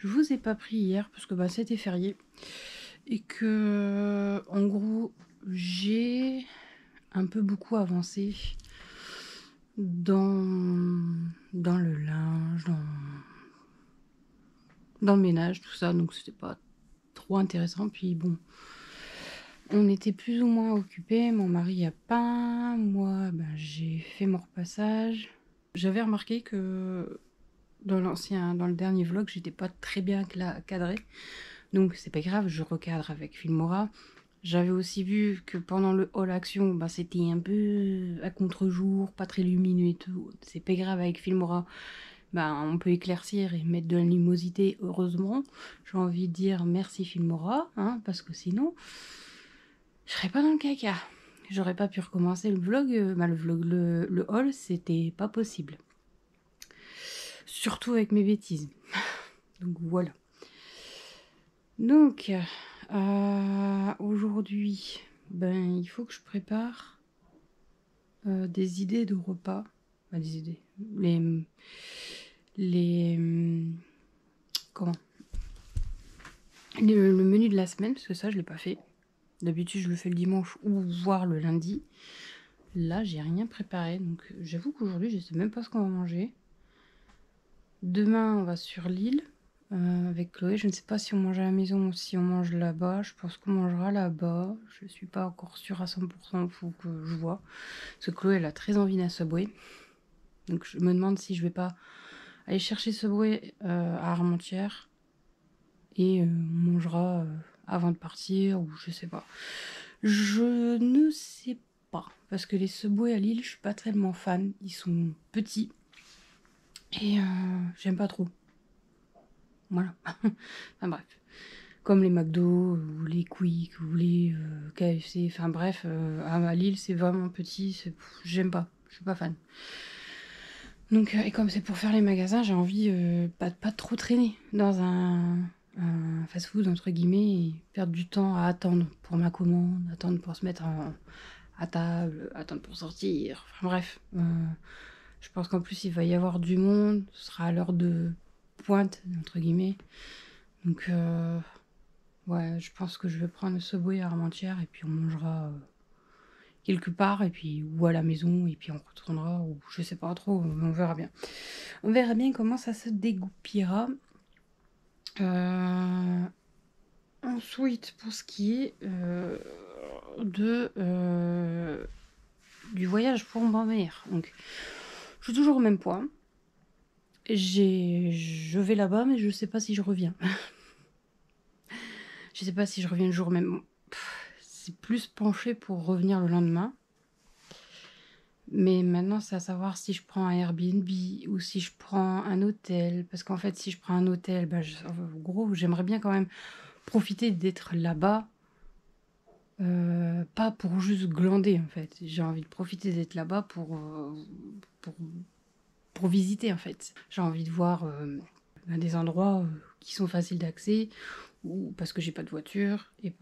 je vous ai pas pris hier parce que bah, c'était férié. Et que, en gros, j'ai un peu beaucoup avancé dans le linge, dans le ménage, tout ça. Donc c'était pas trop intéressant. Puis bon, on était plus ou moins occupés. Mon mari a peint. Moi, ben, j'ai fait mon repassage. J'avais remarqué que dans le dernier vlog, j'étais pas très bien cadrée. Donc c'est pas grave, je recadre avec Filmora. J'avais aussi vu que pendant le haul action, bah, c'était un peu à contre-jour, pas très lumineux et tout. C'est pas grave avec Filmora. Bah, on peut éclaircir et mettre de la luminosité, heureusement. J'ai envie de dire merci Filmora, hein, parce que sinon, je serais pas dans le caca. J'aurais pas pu recommencer le vlog. Le haul, c'était pas possible. Surtout avec mes bêtises. Donc voilà. Donc, aujourd'hui, ben, il faut que je prépare des idées de repas. Enfin, des idées. Comment le menu de la semaine, parce que ça, je l'ai pas fait. D'habitude, je le fais le dimanche ou voire le lundi. Là, j'ai rien préparé. Donc, j'avoue qu'aujourd'hui, je sais même pas ce qu'on va manger. Demain, on va sur l'île. Avec Chloé, je ne sais pas si on mange à la maison ou si on mange là-bas. Je pense qu'on mangera là-bas. Je suis pas encore sûre à 100%, faut que je vois. Parce que Chloé, elle a très envie d'un Subway. Donc je me demande si je vais pas aller chercher Subway à Armentières. Et on mangera avant de partir, ou je sais pas. Je ne sais pas. Parce que les Subway à Lille, je suis pas tellement fan. Ils sont petits. Et j'aime pas trop. Voilà. Enfin bref. Comme les McDo, ou les Quick, ou les KFC. Enfin bref, à Lille, c'est vraiment petit. J'aime pas. Je suis pas fan. Donc, et comme c'est pour faire les magasins, j'ai envie pas trop traîner dans un fast-food, entre guillemets, et perdre du temps à attendre pour ma commande, attendre pour se mettre à table, attendre pour sortir. Enfin bref. Je pense qu'en plus, il va y avoir du monde. Ce sera à l'heure de pointe, entre guillemets. Donc, ouais, je pense que je vais prendre le Subway à Armentières et puis on mangera quelque part, et puis ou à la maison, et puis on retournera, ou je sais pas trop, on verra bien. On verra bien comment ça se dégoupillera. Ensuite, pour ce qui est du voyage pour ma mère, donc je suis toujours au même point. Je vais là-bas, mais je sais pas si je reviens. Je sais pas si je reviens le jour même. C'est plus penché pour revenir le lendemain. Mais maintenant, c'est à savoir si je prends un Airbnb ou si je prends un hôtel. Parce qu'en fait, si je prends un hôtel, bah, en gros, j'aimerais bien quand même profiter d'être là-bas. Pas pour juste glander, en fait. J'ai envie de profiter d'être là-bas pour visiter, en fait. J'ai envie de voir des endroits qui sont faciles d'accès, ou parce que j'ai pas de voiture. Et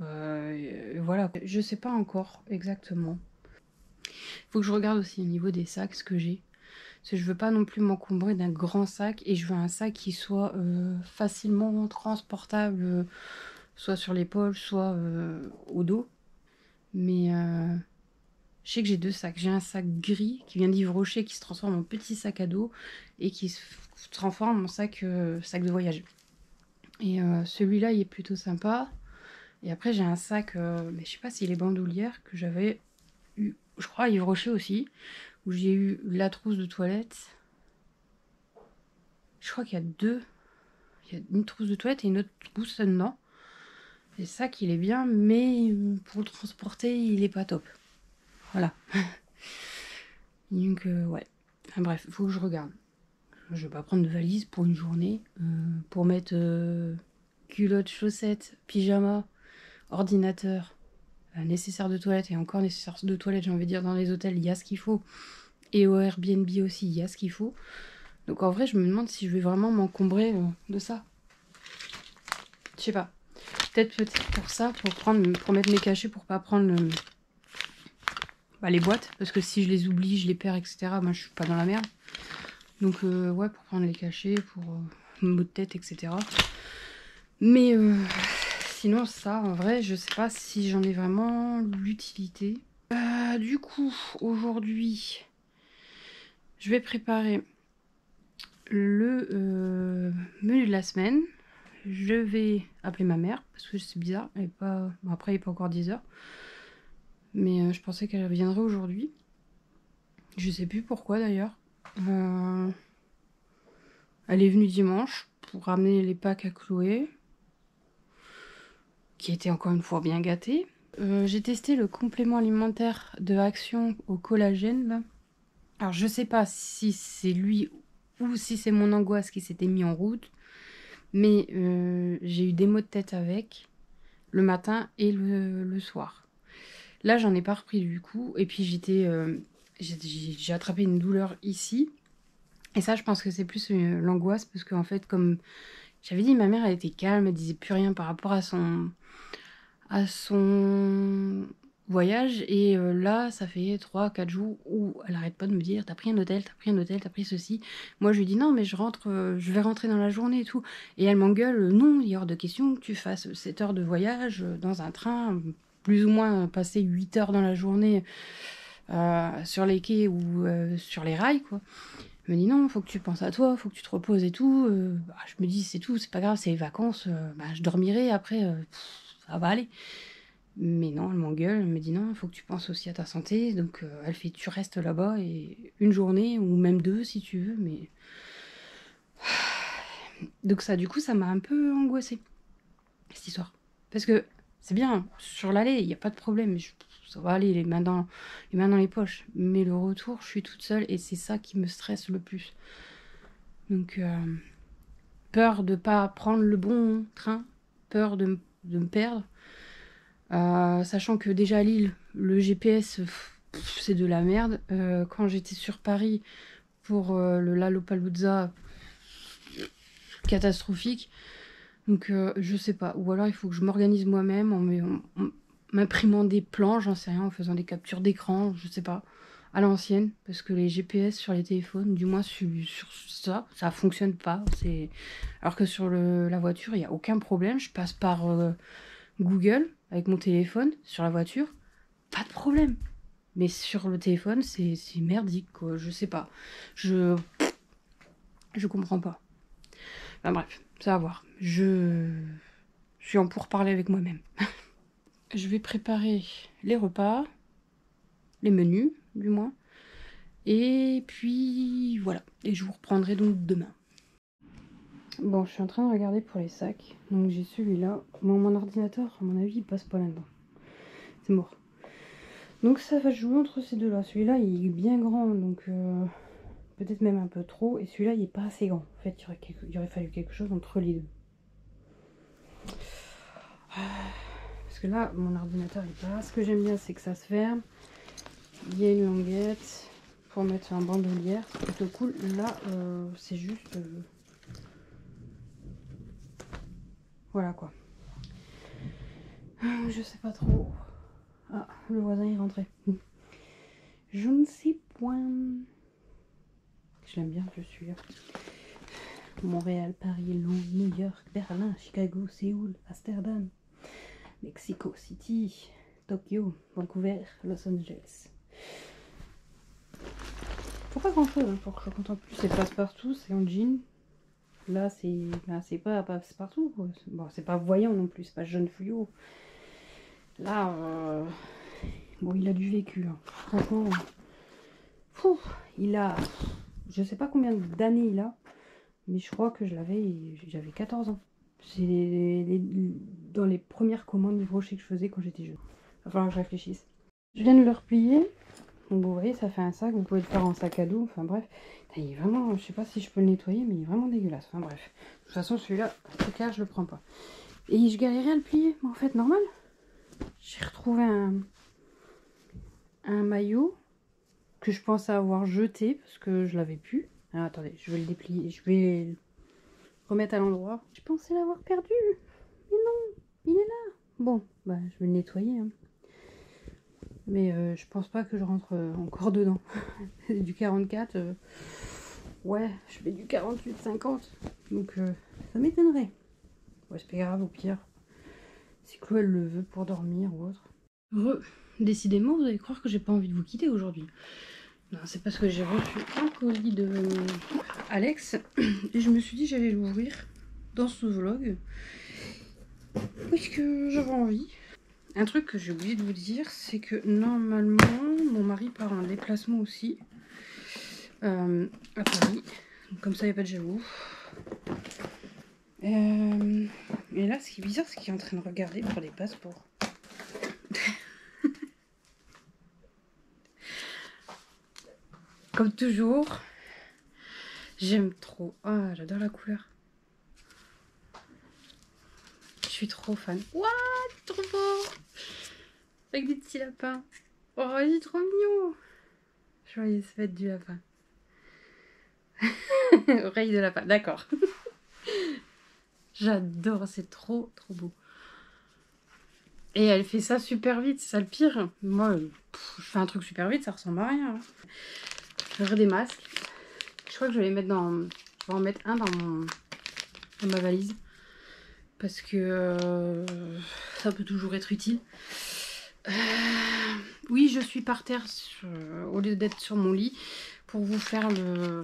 voilà. Je sais pas encore exactement. Faut que je regarde aussi au niveau des sacs ce que j'ai. Parce que je veux pas non plus m'encombrer d'un grand sac, et je veux un sac qui soit facilement transportable, soit sur l'épaule, soit au dos. Mais je sais que j'ai deux sacs. J'ai un sac gris qui vient d'Yves Rocher qui se transforme en petit sac à dos et qui se transforme en sac de voyage. Et celui-là, il est plutôt sympa. Et après, j'ai un sac, mais je sais pas s'il est bandoulière, que j'avais eu, je crois, à Yves Rocher aussi, où j'ai eu la trousse de toilette. Je crois qu'il y a deux. Il y a une trousse de toilette et une autre trousse dedans. Et ça qu'il est bien, mais pour le transporter, il est pas top. Voilà. Donc, ouais. Enfin, bref, il faut que je regarde. Je vais pas prendre de valise pour une journée. Pour mettre culottes, chaussettes, pyjama, ordinateur, nécessaire de toilette, et encore nécessaire de toilette, j'ai envie de dire, dans les hôtels, il y a ce qu'il faut. Et au Airbnb aussi, il y a ce qu'il faut. Donc en vrai, je me demande si je vais vraiment m'encombrer de ça. Je sais pas. Peut-être pour ça, pour mettre mes cachets, pour pas prendre les boîtes. Parce que si je les oublie, je les perds, etc. Moi, je suis pas dans la merde. Donc ouais, pour prendre les cachets, pour mots de tête, etc. Mais sinon ça, en vrai, je sais pas si j'en ai vraiment l'utilité. Du coup, aujourd'hui, je vais préparer le menu de la semaine. Je vais appeler ma mère, parce que c'est bizarre, elle est pas... Bon, après il n'est pas encore 10h. Mais je pensais qu'elle reviendrait aujourd'hui. Je sais plus pourquoi d'ailleurs. Elle est venue dimanche pour ramener les packs à Chloé, qui était encore une fois bien gâtée. J'ai testé le complément alimentaire de Action au collagène là. Alors je sais pas si c'est lui ou si c'est mon angoisse qui s'était mis en route, mais j'ai eu des maux de tête avec le matin et le soir. Là j'en ai pas repris du coup, et puis j'ai attrapé une douleur ici, et ça je pense que c'est plus l'angoisse, parce qu'en fait comme j'avais dit, ma mère elle était calme, elle disait plus rien par rapport à son voyage, et là ça fait 3-4 jours où elle arrête pas de me dire t'as pris un hôtel, t'as pris un hôtel, t'as pris ceci. Moi je lui dis non mais je vais rentrer dans la journée et tout, et elle m'engueule, non il est hors de question que tu fasses 7 heures de voyage dans un train, plus ou moins passer 8 heures dans la journée sur les quais ou sur les rails quoi. Elle me dit non, faut que tu penses à toi, faut que tu te reposes et tout. Je me dis c'est tout, c'est pas grave, c'est les vacances, je dormirai après, ça va aller. Mais non, elle m'engueule, elle me dit non, il faut que tu penses aussi à ta santé. Donc elle fait tu restes là-bas et une journée ou même 2 si tu veux, mais donc ça du coup ça m'a un peu angoissée cette histoire. Parce que c'est bien, sur l'aller, il n'y a pas de problème, ça va aller les mains dans les poches. Mais le retour, je suis toute seule et c'est ça qui me stresse le plus. Donc peur de pas prendre le bon train, peur de me perdre. Sachant que déjà à Lille, le GPS, c'est de la merde. Quand j'étais sur Paris pour le Lollapalooza, catastrophique. Donc je sais pas. Ou alors il faut que je m'organise moi-même en m'imprimant des plans, j'en sais rien, en faisant des captures d'écran, je sais pas, à l'ancienne. Parce que les GPS sur les téléphones, du moins sur ça fonctionne pas. Alors que sur la voiture, il n'y a aucun problème. Je passe par Google avec mon téléphone sur la voiture, pas de problème. Mais sur le téléphone, c'est merdique, quoi. Je sais pas. Je comprends pas. Enfin bref, ça va voir. Je suis en pourparlers avec moi-même. Je vais préparer les repas, les menus, du moins. Et puis voilà. Et je vous reprendrai donc demain. Bon, je suis en train de regarder pour les sacs. Donc j'ai celui-là. Mon ordinateur, à mon avis, il passe pas là-dedans. C'est mort. Donc ça va jouer entre ces deux-là. Celui-là, il est bien grand, donc peut-être même un peu trop. Et celui-là, il est pas assez grand. En fait, il aurait fallu quelque chose entre les deux. Parce que là, mon ordinateur, il passe. Ce que j'aime bien, c'est que ça se ferme. Il y a une languette pour mettre un bandoulière. C'est plutôt cool. Là, c'est juste... Voilà, quoi. Je sais pas trop. Ah, le voisin est rentré. Je ne sais point. Je l'aime bien, je suis là. Montréal, Paris, Londres, New York, Berlin, Chicago, Séoul, Amsterdam, Mexico City, Tokyo, Vancouver, Los Angeles. Faut pas grand chose pour que je contente plus. C'est passe-partout, c'est en jean. Là, c'est pas passe-partout. Bon, c'est pas voyant non plus, c'est pas jeune fluo. Là, bon, il a du vécu. Hein. Franchement, il a. Je sais pas combien d'années il a, mais je crois que j'avais 14 ans. C'est dans les premières commandes livre que je faisais quand j'étais jeune. Il va falloir que je réfléchisse. Je viens de le replier. Donc vous voyez, ça fait un sac. Vous pouvez le faire en sac à dos. Enfin bref. Il est vraiment, je sais pas si je peux le nettoyer, mais il est vraiment dégueulasse. Enfin bref. De toute façon, celui-là, c'est clair, je le prends pas. Et je galérais à le plier. Mais en fait, normal. J'ai retrouvé un maillot que je pensais avoir jeté parce que je l'avais plus. Alors, attendez, je vais le déplier. Je vais le remettre à l'endroit. Je pensais l'avoir perdu. Mais non, il est là. Bon, bah je vais le nettoyer. Hein. Mais je pense pas que je rentre encore dedans. Du 44. Ouais, je fais du 48-50. Donc ça m'étonnerait. Ouais, c'est pas grave, au pire. Si Chloé elle le veut pour dormir ou autre. Décidément, vous allez croire que j'ai pas envie de vous quitter aujourd'hui. Non, c'est parce que j'ai reçu un colis de Alex et je me suis dit que j'allais l'ouvrir dans ce vlog parce que j'avais envie. Un truc que j'ai oublié de vous dire, c'est que normalement mon mari part en déplacement aussi à Paris. Donc, comme ça il n'y a pas de jaloux. Et là ce qui est bizarre, c'est qu'il est en train de regarder pour les passeports. Comme toujours, j'aime trop. Ah, j'adore la couleur. Je suis trop fan. Waouh, trop beau. Avec des petits lapins. Oh, il est trop mignon. Joyeuse fête du lapin. Oreille de lapin, d'accord. J'adore, c'est trop beau. Et elle fait ça super vite, c'est ça le pire. Moi, je fais un truc super vite, ça ressemble à rien. Je ferai des masques. Je crois que je vais les mettre dans... Je vais en mettre un dans ma valise. Parce que ça peut toujours être utile. Oui, je suis par terre au lieu d'être sur mon lit pour vous faire le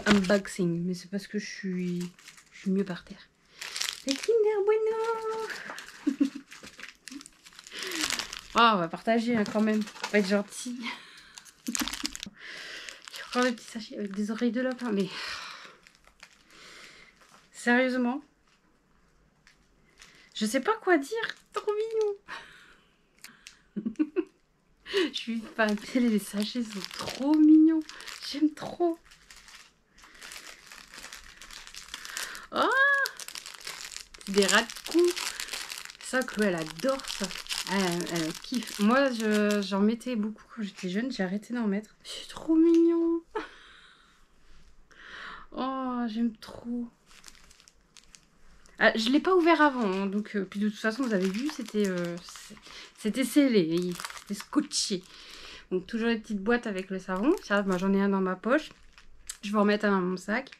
unboxing. Mais c'est parce que je suis mieux par terre. Les Kinder Bueno. Oh, on va partager hein, quand même. On va être gentil. J'ai encore des petits sachets avec des oreilles de lapin. Mais sérieusement, je sais pas quoi dire. Trop mignon. Je suis fan. Les sachets sont trop mignons. J'aime trop. Oh, des rats de cou. Ça, Chloé, elle adore ça. Elle kiffe. Moi, j'en mettais beaucoup quand j'étais jeune. J'ai arrêté d'en mettre. C'est trop mignon. Oh, j'aime trop. Ah, je ne l'ai pas ouvert avant. Hein, donc, puis de toute façon, vous avez vu, c'était scellé. C'était scotché. Donc, toujours les petites boîtes avec le savon. Ça, moi, j'en ai un dans ma poche. Je vais en mettre un dans mon sac.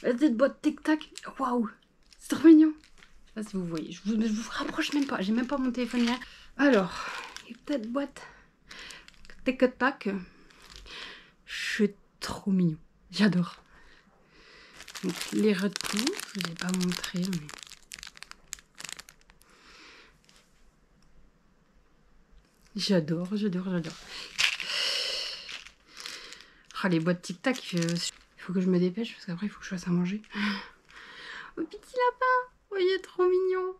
Cette boîte tic-tac. Waouh, c'est trop mignon. Je sais pas si vous voyez. Je vous rapproche même pas. J'ai même pas mon téléphone hier. Alors, les petites boîtes tic-tac. Je suis trop mignon. J'adore. Donc, les retours, je ne vous ai pas montré, mais... J'adore. Ah, les boîtes tic-tac, il faut que je me dépêche parce qu'après il faut que je fasse à manger. Oh, petit lapin. Oh, il est trop mignon.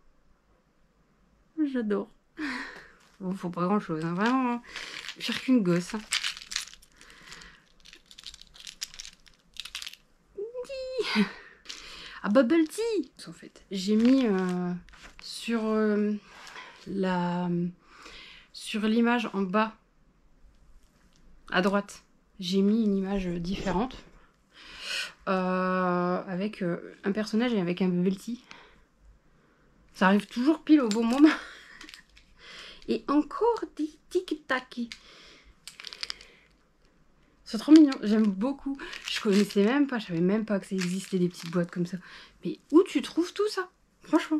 J'adore. Bon, faut pas grand chose, hein. Vraiment. Hein. Je cherche qu'une gosse. Hein. Ah, bubble tea. En fait, j'ai mis sur l'image en bas à droite. J'ai mis une image différente avec un personnage et avec un bubble tea. Ça arrive toujours pile au bon moment. Et encore des tic-tac. C'est trop mignon, j'aime beaucoup. Je connaissais même pas, je savais même pas que ça existait des petites boîtes comme ça. Mais où tu trouves tout ça? Franchement.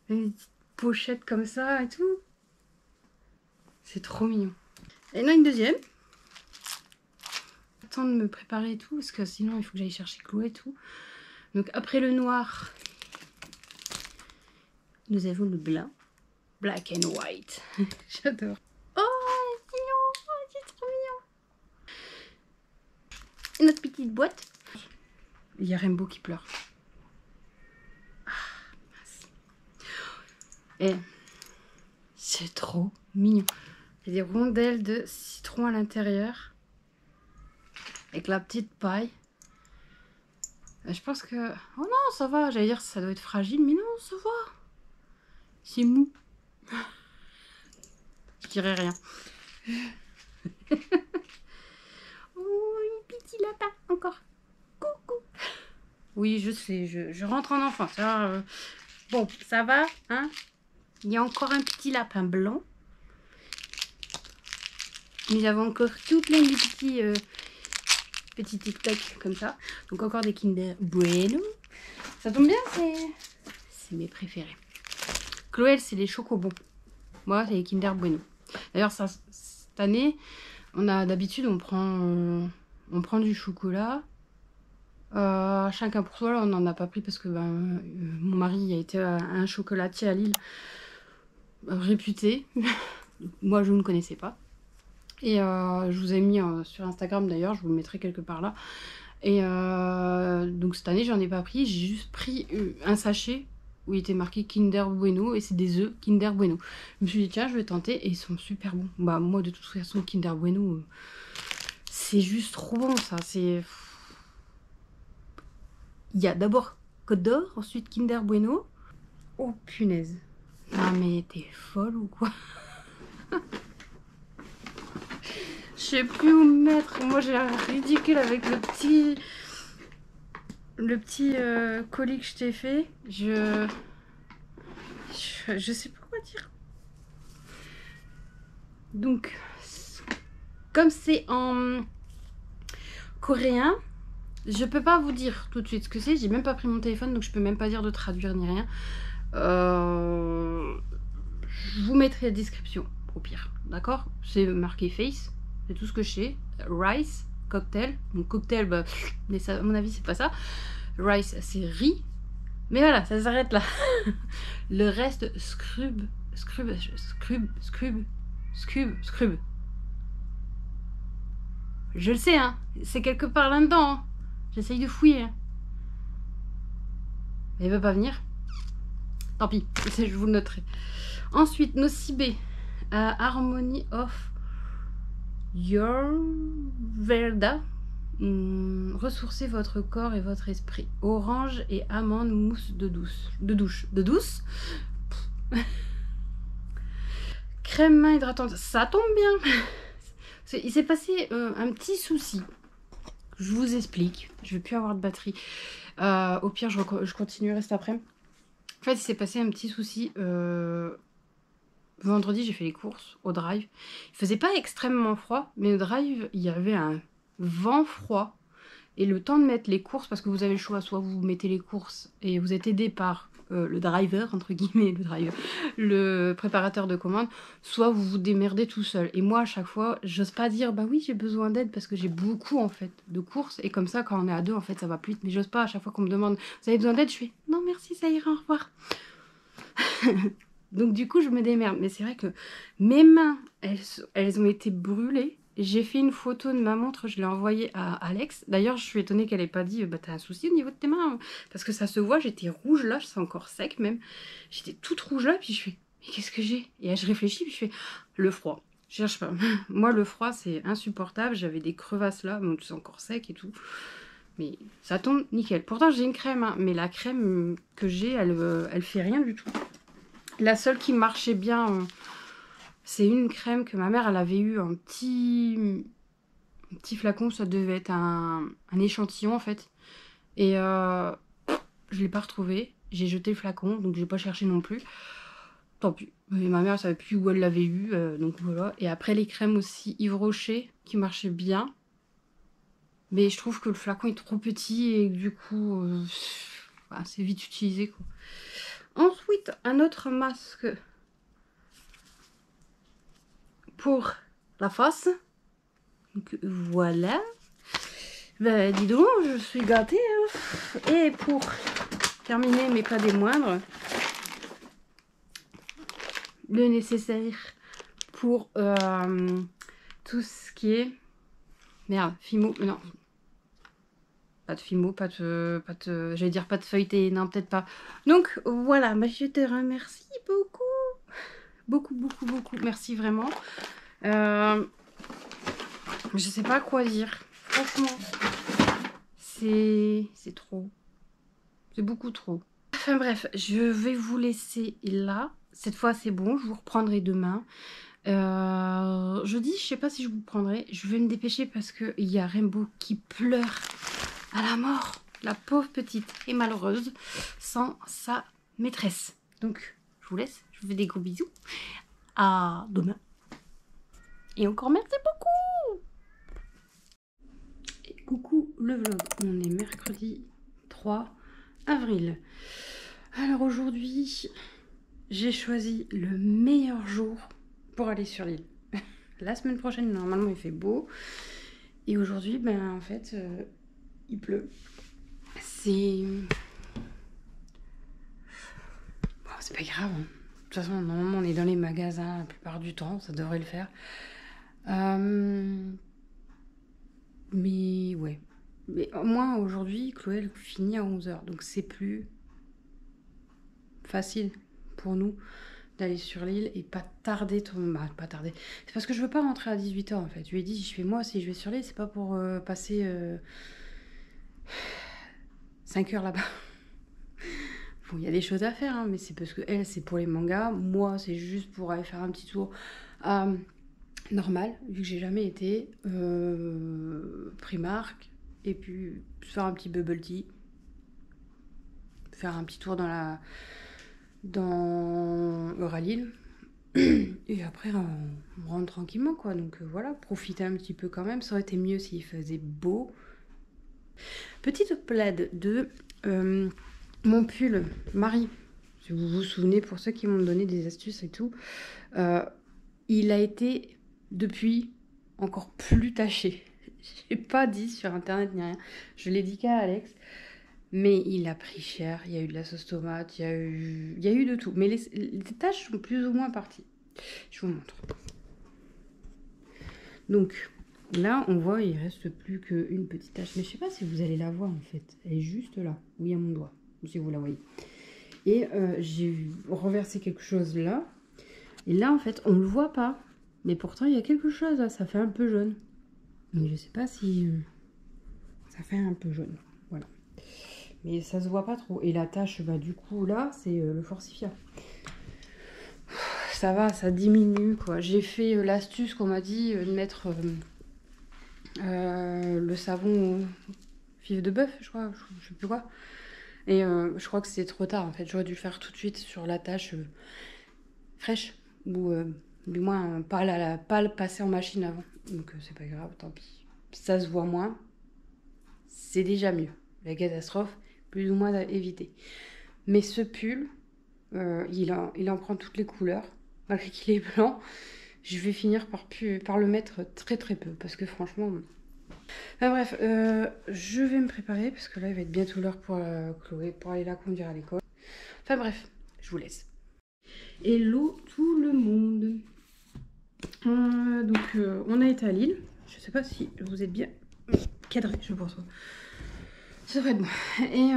Des petites pochettes comme ça et tout. C'est trop mignon. Et non, une deuxième. Temps de me préparer et tout, parce que sinon il faut que j'aille chercher Chloé et tout. Donc après le noir, nous avons le blanc. Black and white. J'adore. Oh, c'est mignon. Oh, c'est trop mignon. Notre petite boîte. Il y a Rainbow qui pleure. Ah, mince. Et c'est trop mignon. Il y a des rondelles de citron à l'intérieur. Avec la petite paille. Je pense que... Oh non, ça va. J'allais dire ça doit être fragile, mais non, ça va. C'est mou. Je dirais rien. Oh, un petit lapin, encore. Coucou. Oui, je sais, je rentre en enfance. Alors, bon, ça va, hein? Il y a encore un petit lapin blanc. Nous avons encore tout plein de petits tic-tac comme ça. Donc encore des Kinder Bueno. Ça tombe bien, c'est mes préférés. Chloé, c'est les chocobons. Moi, c'est les Kinder Bueno. D'ailleurs, cette année, d'habitude, on prend du chocolat. Chacun pour soi, là, on n'en a pas pris parce que mon mari a été un chocolatier à Lille réputé. Moi, je ne connaissais pas. Et je vous ai mis sur Instagram d'ailleurs, je vous le mettrai quelque part là. Et donc cette année, j'en ai pas pris. J'ai juste pris un sachet où il était marqué Kinder Bueno et c'est des œufs Kinder Bueno. Je me suis dit, tiens, je vais tenter et ils sont super bons. Bah, moi, de toute façon, Kinder Bueno, c'est juste trop bon ça. C'est. Il y a d'abord Côte d'Or, ensuite Kinder Bueno. Oh punaise. Ah, mais t'es folle ou quoi? Je sais plus où me mettre. Moi, j'ai l'air ridicule avec le petit colis que je t'ai fait. Je sais pas quoi dire. Donc, comme c'est en coréen, je peux pas vous dire tout de suite ce que c'est. J'ai même pas pris mon téléphone, donc je peux même pas dire de traduire ni rien. Je vous mettrai la description au pire, d'accord? C'est marqué Face, c'est tout ce que je sais. Rice, cocktail. Donc cocktail, bah, mais ça, à mon avis, c'est pas ça. Rice, c'est riz. Mais voilà, ça s'arrête là. Le reste, scrub. Je le sais, hein. C'est quelque part là-dedans. Hein. J'essaye de fouiller. Hein. Mais il veut pas venir. Tant pis, je vous le noterai. Ensuite, Nocibé. Harmony of Your Verda. Ressourcez votre corps et votre esprit. Orange et amande mousse de douce. Crème main hydratante. Ça tombe bien. Il s'est passé un petit souci. Je vous explique. Je vais plus avoir de batterie. Au pire, je continuerai cet après-midi. En fait, il s'est passé un petit souci. Vendredi, j'ai fait les courses au drive. Il faisait pas extrêmement froid, mais au drive, il y avait un vent froid. Et le temps de mettre les courses, parce que vous avez le choix, soit vous mettez les courses et vous êtes aidé par le driver, entre guillemets, le préparateur de commande, soit vous vous démerdez tout seul. Et moi, à chaque fois, j'ose pas dire, bah oui, j'ai besoin d'aide, parce que j'ai beaucoup, en fait, de courses. Et comme ça, quand on est à deux, en fait, ça va plus vite. Mais j'ose pas, à chaque fois qu'on me demande, vous avez besoin d'aide, je fais, non, merci, ça ira, au revoir. Donc du coup, je me démerde. Mais c'est vrai que mes mains, elles ont été brûlées. J'ai fait une photo de ma montre, je l'ai envoyée à Alex. D'ailleurs, je suis étonnée qu'elle ait pas dit, bah t'as un souci au niveau de tes mains, hein. Parce que ça se voit, j'étais rouge là, c'est encore sec même. J'étais toute rouge là, puis je fais, mais qu'est-ce que j'ai? Et là, je réfléchis, puis je fais, le froid. Je cherche pas. Moi, le froid, c'est insupportable. J'avais des crevasses là, bon, c'est encore sec et tout. Mais ça tombe nickel. Pourtant, j'ai une crème, hein, mais la crème que j'ai, elle fait rien du tout. La seule qui marchait bien, c'est une crème que ma mère, elle avait eu un petit flacon. Ça devait être un échantillon, en fait. Et je ne l'ai pas retrouvé. J'ai jeté le flacon, donc je n'ai pas cherché non plus. Tant pis. Et ma mère, elle savait plus où elle l'avait eu, donc voilà. Et après, les crèmes aussi Yves Rocher, qui marchaient bien. Mais je trouve que le flacon est trop petit et du coup, c'est vite utilisé, quoi. Ensuite, un autre masque pour la face. Donc voilà. Ben dis donc, je suis gâtée. Hein. Et pour terminer, mais pas des moindres, le nécessaire pour tout ce qui est... Merde, Fimo, non. Pas de Fimo, j'allais dire pas de feuilleté, non peut-être pas. Donc voilà, je te remercie beaucoup. Beaucoup. Merci vraiment. Je sais pas quoi dire. Franchement, c'est trop. C'est beaucoup trop. Enfin bref, je vais vous laisser là. Cette fois, c'est bon. Je vous reprendrai demain. Jeudi, je sais pas si je vous prendrai. Je vais me dépêcher parce qu'il y a Rainbow qui pleure à la mort. La pauvre petite est malheureuse sans sa maîtresse. Donc, je vous laisse. Je vous fais des gros bisous. À demain. Et encore merci beaucoup. Et coucou le vlog. On est mercredi 3 avril. Alors aujourd'hui, j'ai choisi le meilleur jour pour aller sur l'île. La semaine prochaine, normalement, il fait beau. Et aujourd'hui, ben en fait, il pleut. C'est... Bon, c'est pas grave. Hein. De toute façon, normalement, on est dans les magasins la plupart du temps. Ça devrait le faire. Mais ouais. Mais moi, aujourd'hui, Chloé, elle finit à 11h. Donc c'est plus facile pour nous d'aller sur l'île et pas tarder Bah, pas tarder. C'est parce que je veux pas rentrer à 18h en fait. Je lui ai dit, je fais moi, si je vais sur l'île, c'est pas pour passer 5 heures là-bas. Bon, il y a des choses à faire, hein, mais c'est parce que elle, c'est pour les mangas. Moi, c'est juste pour aller faire un petit tour normal, vu que j'ai jamais été Primark. Et puis faire un petit bubble tea. Faire un petit tour dans Euralil. Et après, on rentre tranquillement, quoi. Donc voilà, profiter un petit peu quand même. Ça aurait été mieux s'il faisait beau. Petite plaide de mon pull Marie. Si vous vous souvenez, pour ceux qui m'ont donné des astuces et tout, il a été, depuis, encore plus taché. J'ai pas dit sur internet ni rien. Je l'ai dit qu'à Alex. Mais il a pris cher, il y a eu de la sauce tomate, il y a eu de tout. Mais les taches sont plus ou moins parties. Je vous montre. Donc là, on voit, il reste plus qu'une petite tache. Mais je sais pas si vous allez la voir en fait. Elle est juste là, où il y a mon doigt, si vous la voyez. Et j'ai renversé quelque chose là. Et là, en fait, on ne le voit pas. Mais pourtant, il y a quelque chose là, ça fait un peu jaune. Mais je sais pas si ça fait un peu jaune. Voilà. Mais ça se voit pas trop. Et la tache, bah, du coup, là, c'est le fortifiant. Ça va, ça diminue, quoi. J'ai fait l'astuce qu'on m'a dit de mettre le savon fif de bœuf, je crois. Je sais plus quoi. Et je crois que c'est trop tard, en fait. J'aurais dû le faire tout de suite sur la tache fraîche. Ou du moins, pas le passer en machine avant. Donc, c'est pas grave, tant pis. Ça se voit moins. C'est déjà mieux. La catastrophe, plus ou moins à éviter. Mais ce pull, il en prend toutes les couleurs, malgré qu'il est blanc. Je vais finir par le mettre très très peu, parce que franchement... Enfin bref, je vais me préparer, parce que là, il va être bientôt l'heure pour Chloé, pour aller la conduire à l'école. Enfin bref, je vous laisse. Hello tout le monde. Donc, on a été à Lille. Je sais pas si vous êtes bien cadré, je pense. Ça devrait être bon. Et...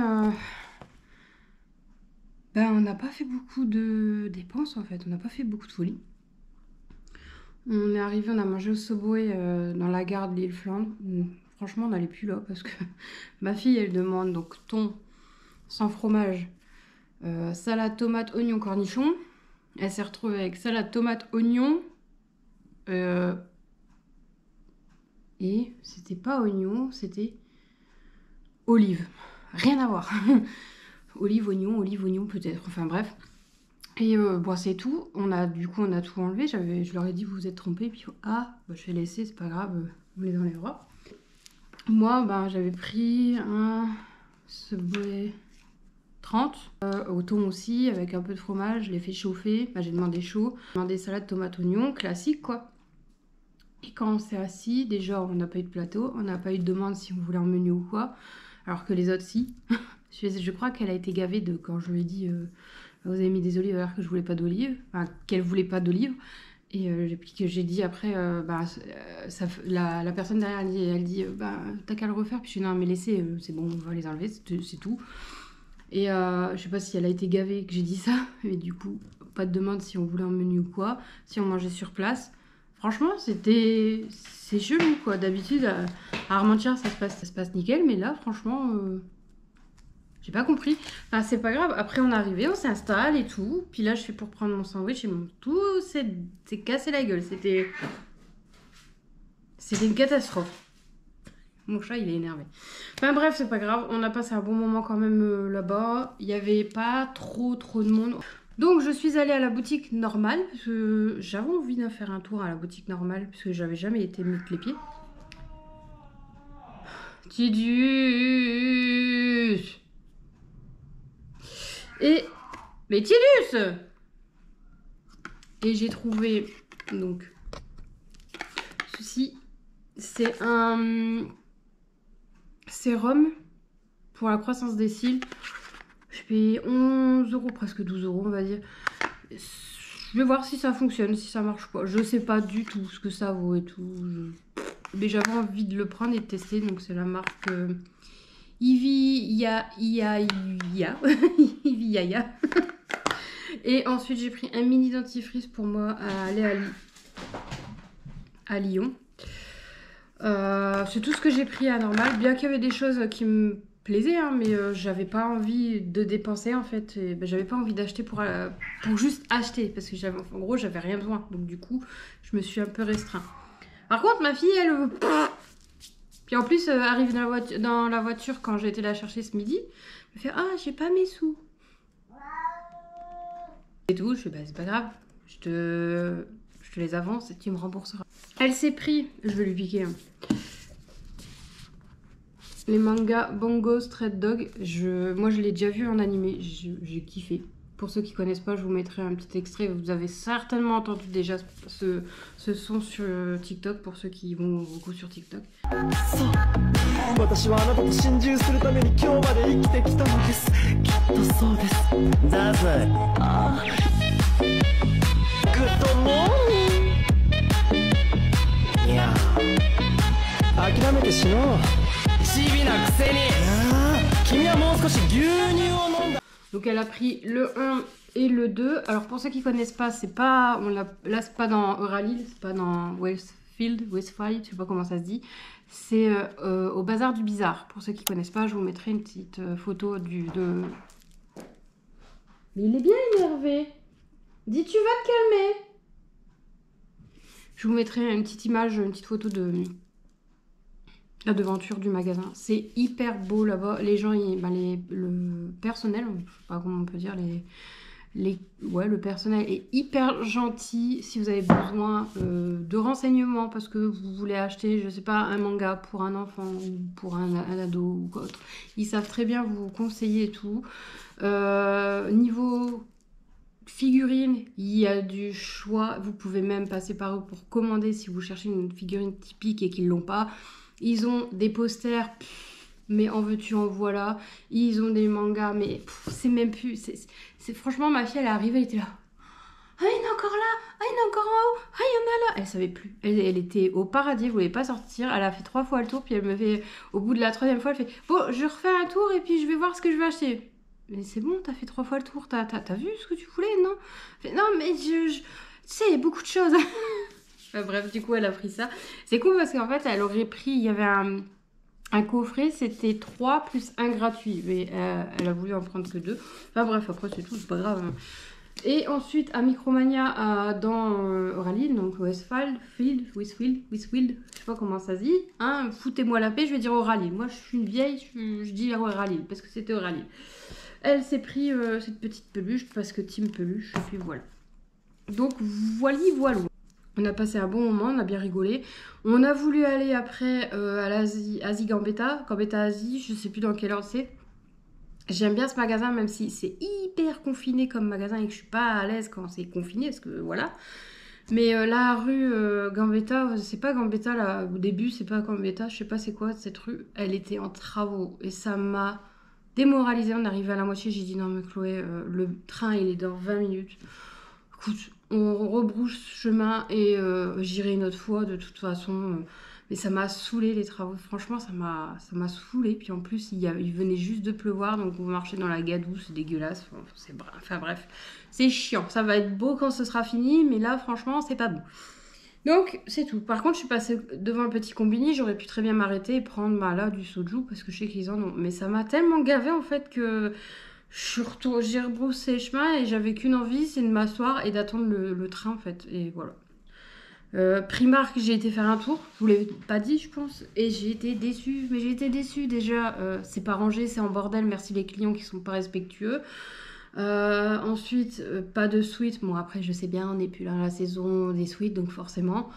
Ben, on n'a pas fait beaucoup de dépenses en fait, on n'a pas fait beaucoup de folie. On est arrivé, on a mangé au Subway dans la gare de l'île Flandre. Franchement, on n'allait plus là parce que ma fille elle demande donc thon sans fromage, salade tomate oignon cornichon. Elle s'est retrouvée avec salade tomate oignon et c'était pas oignon, c'était olive. Rien à voir. Olive, oignon peut-être, enfin bref. Et bon, c'est tout. Du coup, on a tout enlevé. Je leur ai dit, vous vous êtes trompés. Puis, bah, je vais laisser, c'est pas grave, on les enlèvera. Moi, ben, j'avais pris un Subway 30 au thon aussi, avec un peu de fromage. Je l'ai fait chauffer. Ben, j'ai demandé chaud. J'ai demandé salade tomate oignon, classique quoi. Et quand on s'est assis, déjà, on n'a pas eu de plateau. On n'a pas eu de demande si on voulait un menu ou quoi. Alors que les autres, si. Je crois qu'elle a été gavée de quand je lui ai dit vous avez mis des olives alors que je voulais pas d'olives, enfin qu'elle voulait pas d'olives. Et j'ai dit après, la personne derrière elle dit t'as qu'à le refaire. Puis je dis non mais laissez, c'est bon, on va les enlever, c'est tout. Et je sais pas si elle a été gavée que j'ai dit ça, mais du coup pas de demande si on voulait un menu ou quoi, si on mangeait sur place. Franchement c'est chelou quoi. D'habitude à Armentières ça se passe nickel, mais là franchement j'ai pas compris. Enfin, c'est pas grave. Après, on est arrivé, on s'installe et tout. Puis là, je fais pour prendre mon sandwich et tout s'est cassé la gueule. C'était une catastrophe. Mon chat, il est énervé. Enfin bref, c'est pas grave. On a passé un bon moment quand même là-bas. Il y avait pas trop de monde. Donc, je suis allée à la boutique normale. J'avais envie de faire un tour à la boutique normale parce que j'avais jamais été mettre les pieds. Tidus. Et... Mais Tidus! Et j'ai trouvé, donc, ceci, c'est un sérum pour la croissance des cils. Je paye 11 €, presque 12 €, on va dire. Je vais voir si ça fonctionne, si ça marche pas. Je sais pas du tout ce que ça vaut et tout. Mais j'avais envie de le prendre et de tester. Donc c'est la marque Ivy Yaya. Et ensuite j'ai pris un mini dentifrice pour moi à aller à Lyon. C'est tout ce que j'ai pris à normal. Bien qu'il y avait des choses qui me plaisait, hein, mais j'avais pas envie de dépenser en fait. J'avais pas envie d'acheter pour juste acheter parce que en gros j'avais rien besoin, donc du coup je me suis un peu restreint. Par contre ma fille elle puis en plus arrive dans la voiture quand j'ai été la chercher ce midi, elle me fait ah j'ai pas mes sous et tout. Je fais bah c'est pas grave, je te les avance et tu me rembourseras. Elle s'est pris, je vais lui piquer hein. Les mangas Bongo Stray Dog, moi je l'ai déjà vu en animé, j'ai kiffé. Pour ceux qui connaissent pas, je vous mettrai un petit extrait. Vous avez certainement entendu déjà ce son sur TikTok, pour ceux qui vont beaucoup sur TikTok. Donc elle a pris le 1 et le 2. Alors pour ceux qui connaissent pas, c'est pas là c'est pas dans Euralil, c'est pas dans Westfield, je sais pas comment ça se dit. C'est au Bazar du Bizarre. Pour ceux qui connaissent pas, je vous mettrai une petite photo de... Mais il est bien énervé. Dis tu vas te calmer. Je vous mettrai une petite image, une petite photo de la devanture du magasin. C'est hyper beau là-bas. Les gens, le personnel, je sais pas comment on peut dire, le personnel est hyper gentil. Si vous avez besoin de renseignements parce que vous voulez acheter, je sais pas, un manga pour un enfant ou pour un ado ou autre, ils savent très bien vous conseiller et tout. Niveau figurines, il y a du choix. Vous pouvez même passer par eux pour commander si vous cherchez une figurine typique et qu'ils l'ont pas. Ils ont des posters, mais en veux-tu en voilà. Ils ont des mangas, mais c'est même plus... c'est franchement, ma fille, elle est arrivée, elle était là. Ah, il y en a encore là. Ah, il y en a encore en haut. Ah, il y en a là. Elle savait plus. Elle était au paradis, elle voulait pas sortir. Elle a fait 3 fois le tour, puis elle me fait... Au bout de la 3e fois, elle fait... Bon, je refais un tour et puis je vais voir ce que je vais acheter. Mais c'est bon, t'as fait 3 fois le tour. T'as vu ce que tu voulais, non? Non, mais tu sais, il y a beaucoup de choses. Bref, du coup, elle a pris ça. C'est cool parce qu'en fait, elle aurait pris... Il y avait un coffret, c'était 3 plus 1 gratuit. Mais elle a voulu en prendre que 2. Enfin bref, après, c'est tout, c'est pas grave. Hein. Et ensuite, à Micromania, dans Euralil, donc Westfield, je sais pas comment ça se dit. Hein, foutez-moi la paix, je vais dire Euralil. Moi, je suis une vieille, je dis Euralil parce que c'était Euralil. Elle s'est pris cette petite peluche parce que Team Peluche, et puis voilà. Donc, voilà. On a passé un bon moment, on a bien rigolé. On a voulu aller après à l'Asie, Gambetta Asie, je sais plus dans quelle ordre c'est. J'aime bien ce magasin, même si c'est hyper confiné comme magasin et que je suis pas à l'aise quand c'est confiné, parce que voilà. Mais la rue Gambetta, c'est pas Gambetta là, au début c'est pas Gambetta, je sais pas c'est quoi cette rue, elle était en travaux et ça m'a démoralisée. On est arrivé à la moitié, j'ai dit non mais Chloé, le train il est dans 20 minutes. Écoute, on rebrousse chemin et j'irai une autre fois de toute façon. Mais ça m'a saoulé les travaux, franchement ça m'a saoulé. Puis en plus il venait juste de pleuvoir, donc on marchait dans la gadoue, c'est dégueulasse. Enfin bref, c'est chiant. Ça va être beau quand ce sera fini, mais là franchement c'est pas bon. Donc c'est tout. Par contre je suis passée devant le petit combini, j'aurais pu très bien m'arrêter et prendre là du soju parce que je sais qu'ils en ont. Mais ça m'a tellement gavé en fait que j'ai rebroussé chemin et j'avais qu'une envie, c'est de m'asseoir et d'attendre le train en fait. Et voilà. Primark, j'ai été faire un tour, je vous l'avais pas dit je pense, et j'ai été déçue, mais j'ai été déçue déjà, c'est pas rangé, c'est en bordel, merci les clients qui sont pas respectueux. Ensuite, pas de suite, bon après je sais bien, on n'est plus dans la saison des suites, donc forcément.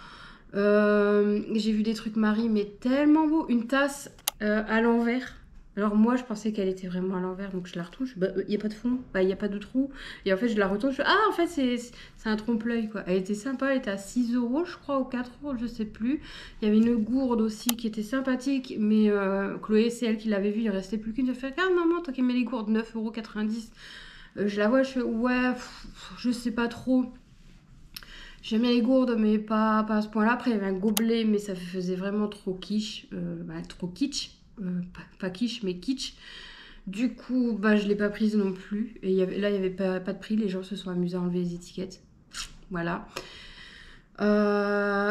J'ai vu des trucs Marie, mais tellement beaux, une tasse à l'envers, Alors moi, je pensais qu'elle était vraiment à l'envers, donc je la retourne. Il n'y a pas de fond, il n'y a pas de trou. Et en fait, je la retourne. Ah, en fait, c'est un trompe-l'œil, quoi. Elle était sympa, elle était à 6 euros, je crois, ou 4 euros, je sais plus. Il y avait une gourde aussi qui était sympathique, mais Chloé, c'est elle qui l'avait vue. Il restait plus qu'une. Elle fait, ah, maman, toi qui aimais les gourdes, 9,90 €. Je la vois, je fais, ouais, je sais pas trop. J'aime bien les gourdes, mais pas à ce point-là. Après, il y avait un gobelet, mais ça faisait vraiment trop quiche. Trop kitsch. Pas quiche, mais kitsch. Du coup, je l'ai pas prise non plus. Et là, il n'y avait pas de prix. Les gens se sont amusés à enlever les étiquettes. Voilà.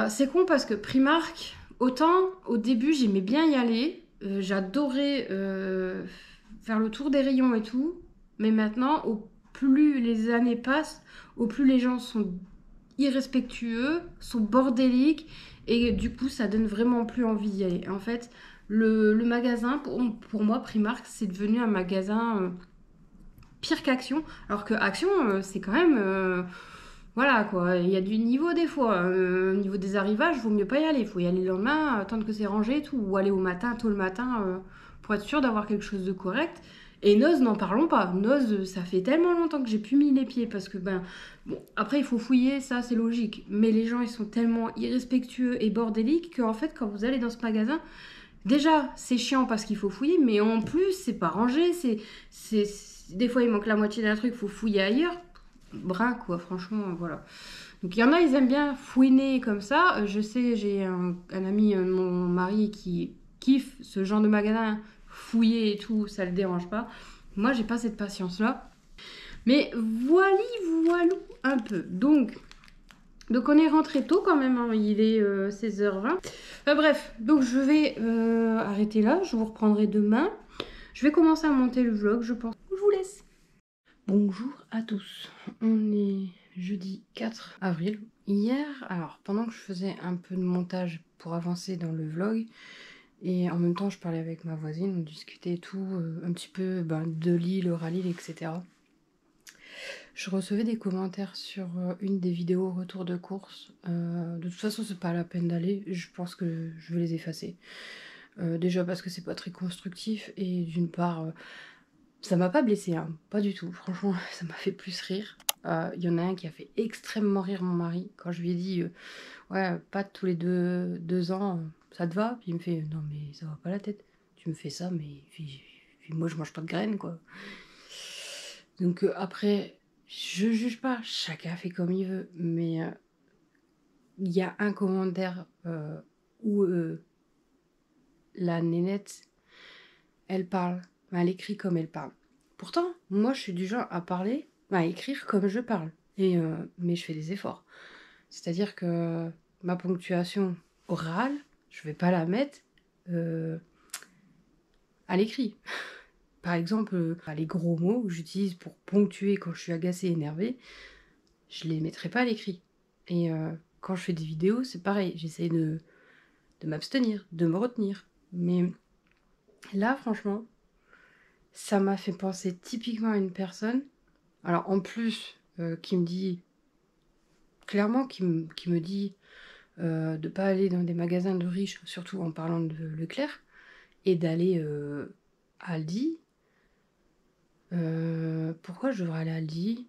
C'est con parce que Primark, autant au début, j'aimais bien y aller. J'adorais faire le tour des rayons et tout. Mais maintenant, au plus les années passent, au plus les gens sont irrespectueux, sont bordéliques. Et du coup, ça donne vraiment plus envie d'y aller. En fait, le magasin, pour moi, Primark, c'est devenu un magasin pire qu'Action. Alors que Action, c'est quand même... voilà quoi, il y a du niveau des fois. Au niveau des arrivages, vaut mieux pas y aller. Il faut y aller le lendemain, attendre que c'est rangé et tout. Ou aller au matin, tôt le matin, pour être sûr d'avoir quelque chose de correct. Et Noz, n'en parlons pas. Noz, ça fait tellement longtemps que j'ai plus mis les pieds parce que, bon, après il faut fouiller, ça c'est logique. Mais les gens, ils sont tellement irrespectueux et bordéliques qu'en fait, quand vous allez dans ce magasin, déjà, c'est chiant parce qu'il faut fouiller, mais en plus, c'est pas rangé. Des fois, il manque la moitié d'un truc, il faut fouiller ailleurs. Brin, quoi, franchement, voilà. Donc, il y en a, ils aiment bien fouiner comme ça. Je sais, j'ai un ami de mon mari qui kiffe ce genre de magasin, fouiller et tout, ça le dérange pas. Moi, j'ai pas cette patience-là. Mais voilou un peu. Donc on est rentré tôt quand même, hein. Il est 16h20. Bref, donc je vais arrêter là, je vous reprendrai demain. Je vais commencer à monter le vlog, je pense. Je vous laisse. Bonjour à tous, on est jeudi 4 avril. Hier, alors pendant que je faisais un peu de montage pour avancer dans le vlog, et en même temps je parlais avec ma voisine, on discutait et tout, un petit peu de Lille, Rallye, etc. Je recevais des commentaires sur une des vidéos retour de course. De toute façon, c'est pas la peine d'aller. Je pense que je vais les effacer. Déjà parce que c'est pas très constructif et d'une part, ça m'a pas blessé, hein, pas du tout. Franchement, ça m'a fait plus rire. Il y en a un qui a fait extrêmement rire mon mari quand je lui ai dit ouais, pas tous les deux ans, ça te va? Puis il me fait non, mais ça va pas la tête. Tu me fais ça, mais puis moi je mange pas de graines quoi. Donc après. Je juge pas, chacun fait comme il veut, mais il y a un commentaire où la nénette, elle parle, elle écrit comme elle parle. Pourtant, moi je suis du genre à parler, à écrire comme je parle, mais je fais des efforts. C'est-à-dire que ma ponctuation orale, je vais pas la mettre à l'écrit. Par exemple, les gros mots que j'utilise pour ponctuer quand je suis agacée, énervée, je les mettrai pas à l'écrit. Et quand je fais des vidéos, c'est pareil, j'essaie de m'abstenir, de me retenir. Mais là, franchement, ça m'a fait penser typiquement à une personne, alors en plus, qui me dit, clairement, qui me dit de pas aller dans des magasins de riches, surtout en parlant de Leclerc, et d'aller à Aldi. Pourquoi je devrais aller à Aldi?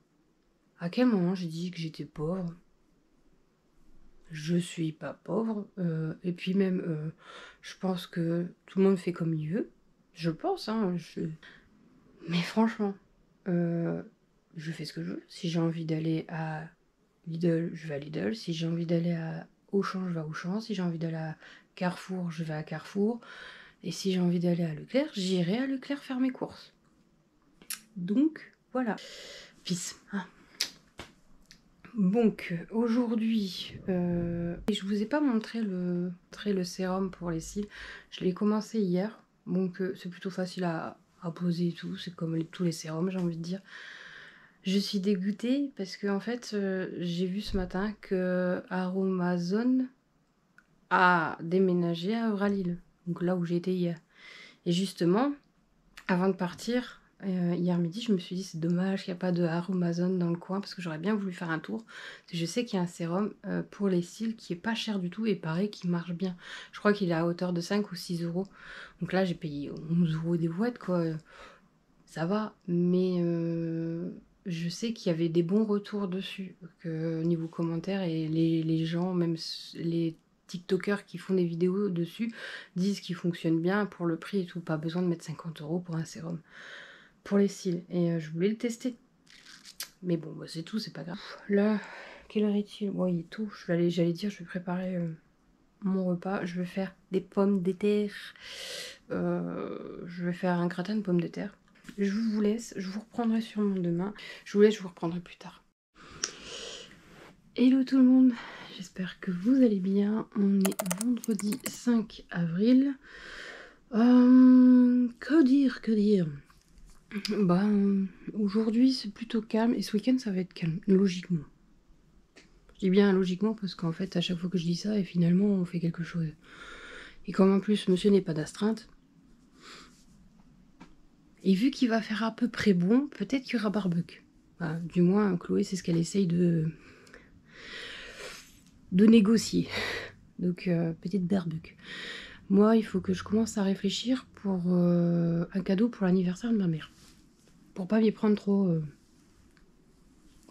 À quel moment j'ai dit que j'étais pauvre? Je suis pas pauvre. Et puis même, je pense que tout le monde fait comme il veut. Je pense, hein. Mais franchement, je fais ce que je veux. Si j'ai envie d'aller à Lidl, je vais à Lidl. Si j'ai envie d'aller à Auchan, je vais à Auchan. Si j'ai envie d'aller à Carrefour, je vais à Carrefour. Et si j'ai envie d'aller à Leclerc, j'irai à Leclerc faire mes courses. Donc, voilà. Peace. Ah. Donc aujourd'hui, je vous ai pas montré le sérum pour les cils. Je l'ai commencé hier, donc c'est plutôt facile à poser et tout. C'est comme tous les sérums, j'ai envie de dire. Je suis dégoûtée parce que en fait, j'ai vu ce matin que Aromazone a déménagé à Euralille, donc là où j'ai été hier. Et justement, avant de partir, hier midi, je me suis dit c'est dommage qu'il n'y a pas de Aromazone dans le coin parce que j'aurais bien voulu faire un tour. Je sais qu'il y a un sérum pour les cils qui est pas cher du tout et pareil qui marche bien. Je crois qu'il est à hauteur de 5 ou 6 euros. Donc là j'ai payé 11 euros des boîtes quoi. Ça va, mais je sais qu'il y avait des bons retours dessus. Que niveau commentaires et les gens, même les TikTokers qui font des vidéos dessus, disent qu'il fonctionne bien pour le prix et tout. Pas besoin de mettre 50 euros pour un sérum. Pour les cils. Et je voulais le tester. Mais bon, bah, c'est tout, c'est pas grave. Là, quelle heure est-il? Bon, il est tôt. J'allais dire, je vais préparer mon repas. Je vais faire des pommes de terre. Je vais faire un gratin de pommes de terre. Je vous laisse. Je vous reprendrai sûrement demain. Je vous laisse, je vous reprendrai plus tard. Hello tout le monde. J'espère que vous allez bien. On est vendredi 5 avril. Que dire? Bah, aujourd'hui c'est plutôt calme et ce week-end ça va être calme, logiquement. Je dis bien logiquement parce qu'en fait à chaque fois que je dis ça et finalement on fait quelque chose. Et comme en plus monsieur n'est pas d'astreinte, et vu qu'il va faire à peu près bon, peut-être qu'il y aura barbecue. Bah, du moins Chloé c'est ce qu'elle essaye de négocier. Donc petite barbecue. Moi il faut que je commence à réfléchir pour un cadeau pour l'anniversaire de ma mère. Pour pas m'y prendre trop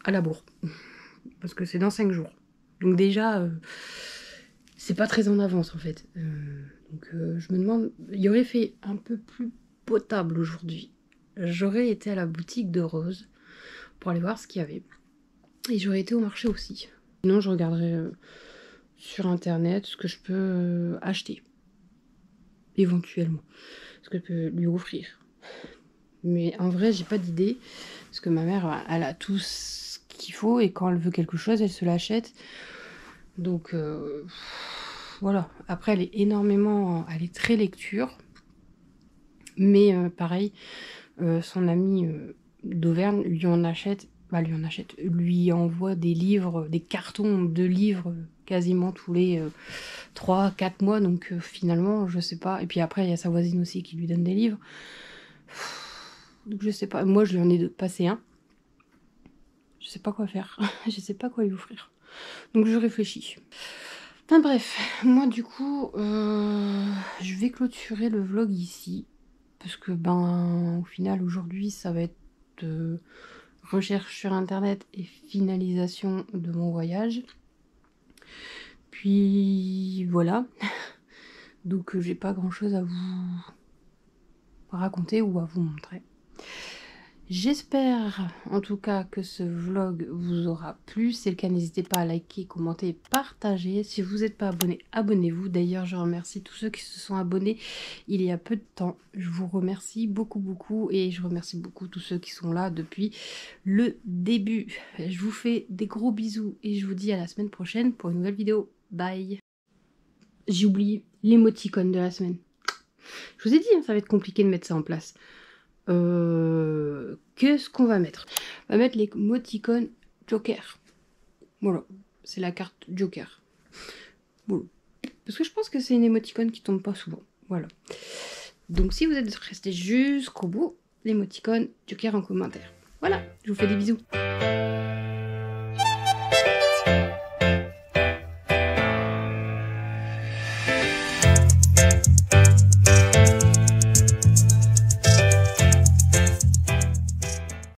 à la bourre. Parce que c'est dans 5 jours. Donc déjà, c'est pas très en avance en fait. Donc je me demande, il aurait fait un peu plus potable aujourd'hui. J'aurais été à la boutique de Rose pour aller voir ce qu'il y avait. Et j'aurais été au marché aussi. Sinon je regarderai sur internet ce que je peux acheter. Éventuellement. Ce que je peux lui offrir. Mais en vrai, j'ai pas d'idée. Parce que ma mère, elle a tout ce qu'il faut. Et quand elle veut quelque chose, elle se l'achète. Donc, voilà. Après, elle est très lecture. Mais pareil, son ami d'Auvergne lui envoie des livres, des cartons de livres quasiment tous les 3-4 mois. Donc, finalement, je sais pas. Et puis après, il y a sa voisine aussi qui lui donne des livres. Donc je sais pas, moi je lui en ai passé un. Je sais pas quoi faire, je sais pas quoi lui offrir. Donc je réfléchis. Enfin bref, moi du coup, je vais clôturer le vlog ici. Parce que au final aujourd'hui ça va être recherche sur internet et finalisation de mon voyage. Puis voilà. Donc j'ai pas grand chose à vous raconter ou à vous montrer. J'espère en tout cas que ce vlog vous aura plu. Si c'est le cas, n'hésitez pas à liker, commenter et partager. Si vous n'êtes pas abonné, abonnez-vous. D'ailleurs, je remercie tous ceux qui se sont abonnés il y a peu de temps. Je vous remercie beaucoup et je remercie beaucoup tous ceux qui sont là depuis le début. Je vous fais des gros bisous et je vous dis à la semaine prochaine pour une nouvelle vidéo. Bye. J'ai oublié l'émoticône de la semaine. Je vous ai dit, hein, ça va être compliqué de mettre ça en place. Qu'est-ce qu'on va mettre? On va mettre les émoticônes Joker. Voilà, c'est la carte Joker. Voilà. Parce que je pense que c'est une émoticône qui tombe pas souvent. Voilà. Donc si vous êtes resté jusqu'au bout, l'émoticône Joker en commentaire. Voilà, je vous fais des bisous.